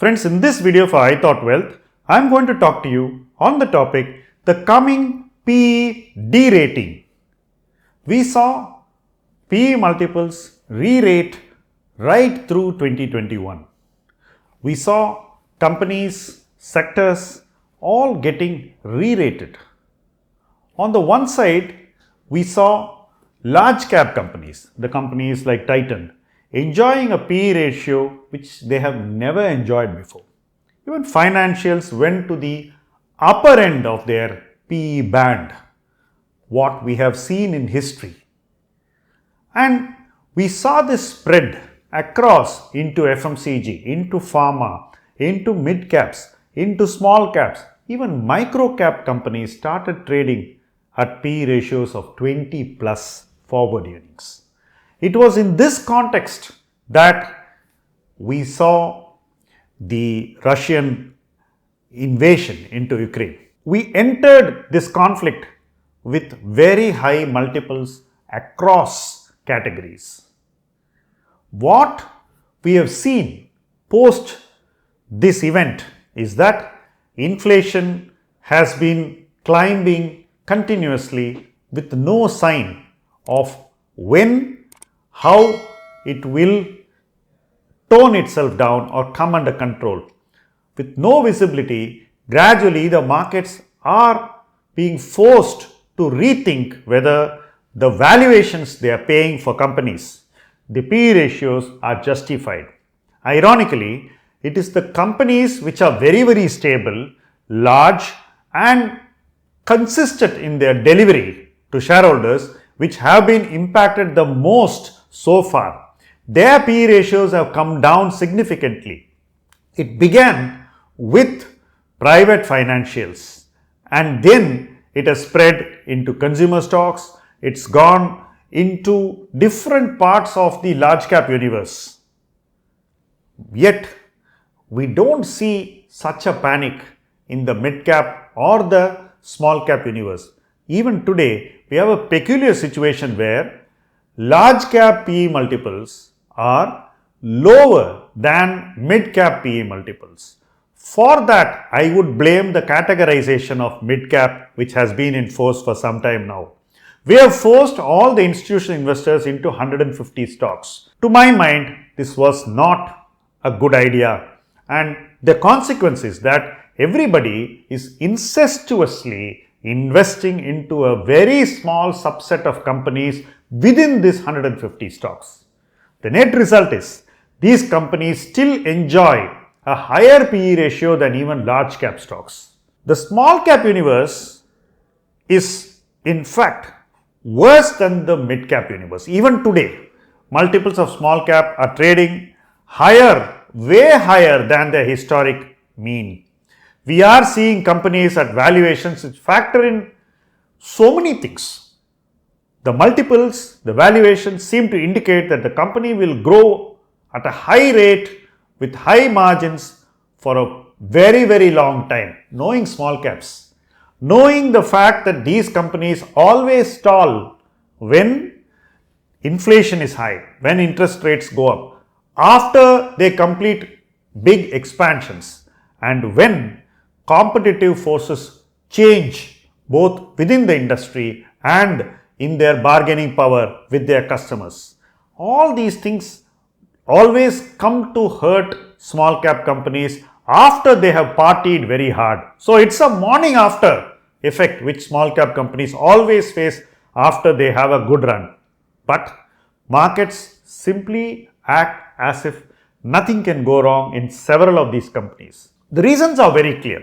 Friends, in this video for I Thought Wealth, I am going to talk to you on the topic the coming PE derating. We saw PE multiples re-rate right through 2021. We saw companies, sectors all getting re-rated. On the one side, we saw large cap companies, the companies like Titan, enjoying a PE ratio which they have never enjoyed before. Even financials went to the upper end of their PE band, what we have seen in history. And we saw this spread across into FMCG, into pharma, into mid caps, into small caps. Even micro cap companies started trading at PE ratios of 20 plus forward earnings. It was in this context that we saw the Russian invasion into Ukraine. We entered this conflict with very high multiples across categories. What we have seen post this event is that inflation has been climbing continuously with no sign of when, how it will tone itself down or come under control. With no visibility, gradually the markets are being forced to rethink whether the valuations they are paying for companies, the PE ratios are justified. Ironically, it is the companies which are very stable, large and consistent in their delivery to shareholders which have been impacted the most so far. Their PE ratios have come down significantly. It began with private financials and then it has spread into consumer stocks. It's gone into different parts of the large cap universe. Yet, we don't see such a panic in the mid cap or the small cap universe. Even today, we have a peculiar situation where large cap PE multiples are lower than mid cap PE multiples. For that, I would blame the categorization of mid cap which has been in force for some time now. We have forced all the institutional investors into 150 stocks. To my mind, this was not a good idea, and the consequence is that everybody is incestuously investing into a very small subset of companies within this 150 stocks. The net result is these companies still enjoy a higher PE ratio than even large cap stocks. The small cap universe is in fact worse than the mid cap universe. Even today, multiples of small cap are trading higher, way higher than their historic mean. We are seeing companies at valuations which factor in so many things. The multiples, the valuations seem to indicate that the company will grow at a high rate with high margins for a very long time. Knowing small caps, knowing the fact that these companies always stall when inflation is high, when interest rates go up, after they complete big expansions, and when competitive forces change both within the industry and in their bargaining power with their customers. All these things always come to hurt small cap companies after they have partied very hard. So it's a morning after effect which small cap companies always face after they have a good run. But markets simply act as if nothing can go wrong in several of these companies. The reasons are very clear.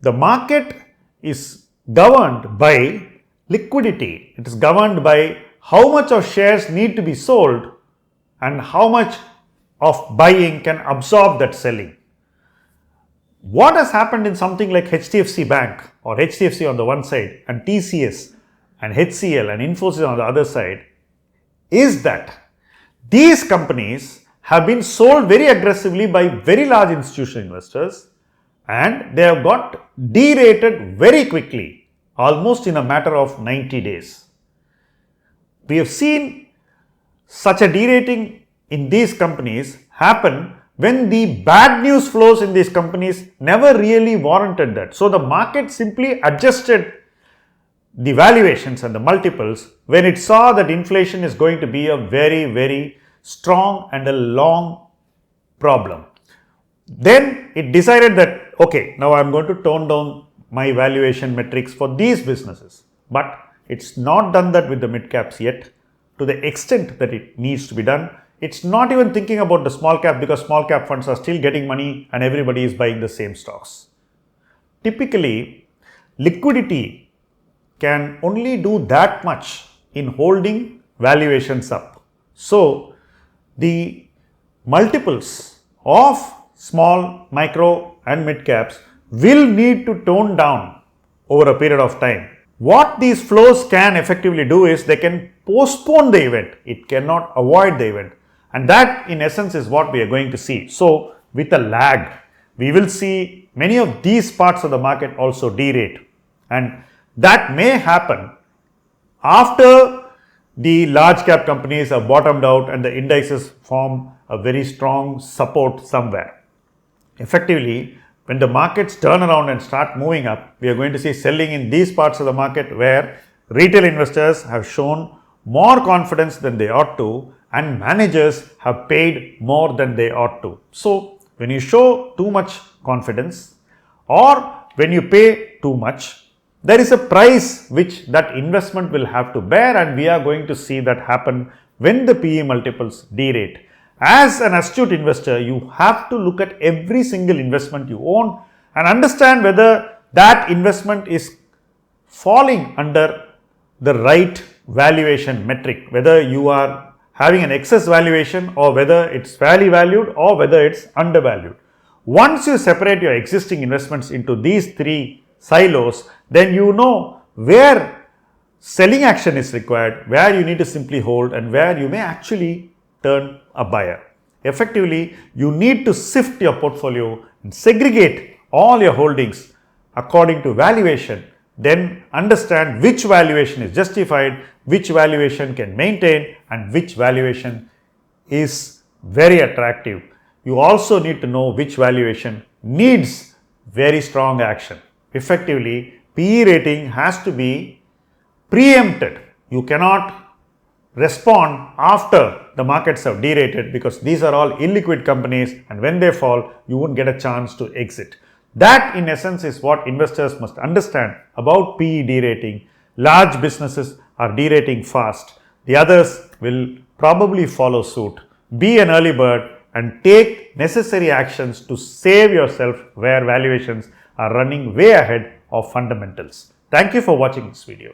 The market is governed by liquidity. It is governed by how much of shares need to be sold and how much of buying can absorb that selling. What has happened in something like HDFC Bank or HDFC on the one side and TCS and HCL and Infosys on the other side is that these companies have been sold very aggressively by very large institutional investors and they have got derated very quickly, almost in a matter of 90 days. We have seen such a derating in these companies happen when the bad news flows in these companies never really warranted that. So the market simply adjusted the valuations and the multiples when it saw that inflation is going to be a very, very strong and a long problem. Then it decided that, okay, now I'm going to tone down my valuation metrics for these businesses. But it's not done that with the mid caps yet to the extent that it needs to be done. It's not even thinking about the small cap because small cap funds are still getting money and everybody is buying the same stocks. Typically, liquidity can only do that much in holding valuations up. So, the multiples of small, micro and mid caps will need to tone down over a period of time. What these flows can effectively do is they can postpone the event. It cannot avoid the event. And that in essence is what we are going to see. So with a lag, we will see many of these parts of the market also derate. And that may happen after the large cap companies have bottomed out and the indices form a very strong support somewhere. Effectively, when the markets turn around and start moving up, we are going to see selling in these parts of the market where retail investors have shown more confidence than they ought to and managers have paid more than they ought to. So, when you show too much confidence or when you pay too much, there is a price which that investment will have to bear, and we are going to see that happen when the PE multiples derate. As an astute investor, you have to look at every single investment you own and understand whether that investment is falling under the right valuation metric, whether you are having an excess valuation or whether it's fairly valued or whether it's undervalued. Once you separate your existing investments into these three silos, then you know where selling action is required, where you need to simply hold and where you may actually turn a buyer. Effectively, you need to sift your portfolio and segregate all your holdings according to valuation, then understand which valuation is justified, which valuation can maintain and which valuation is very attractive. You also need to know which valuation needs very strong action. Effectively, PE rating has to be preempted. You cannot respond after the markets have derated because these are all illiquid companies and when they fall, you won't get a chance to exit. That in essence is what investors must understand about PE derating. Large businesses are derating fast. The others will probably follow suit. Be an early bird and take necessary actions to save yourself where valuations are running way ahead of fundamentals. Thank you for watching this video.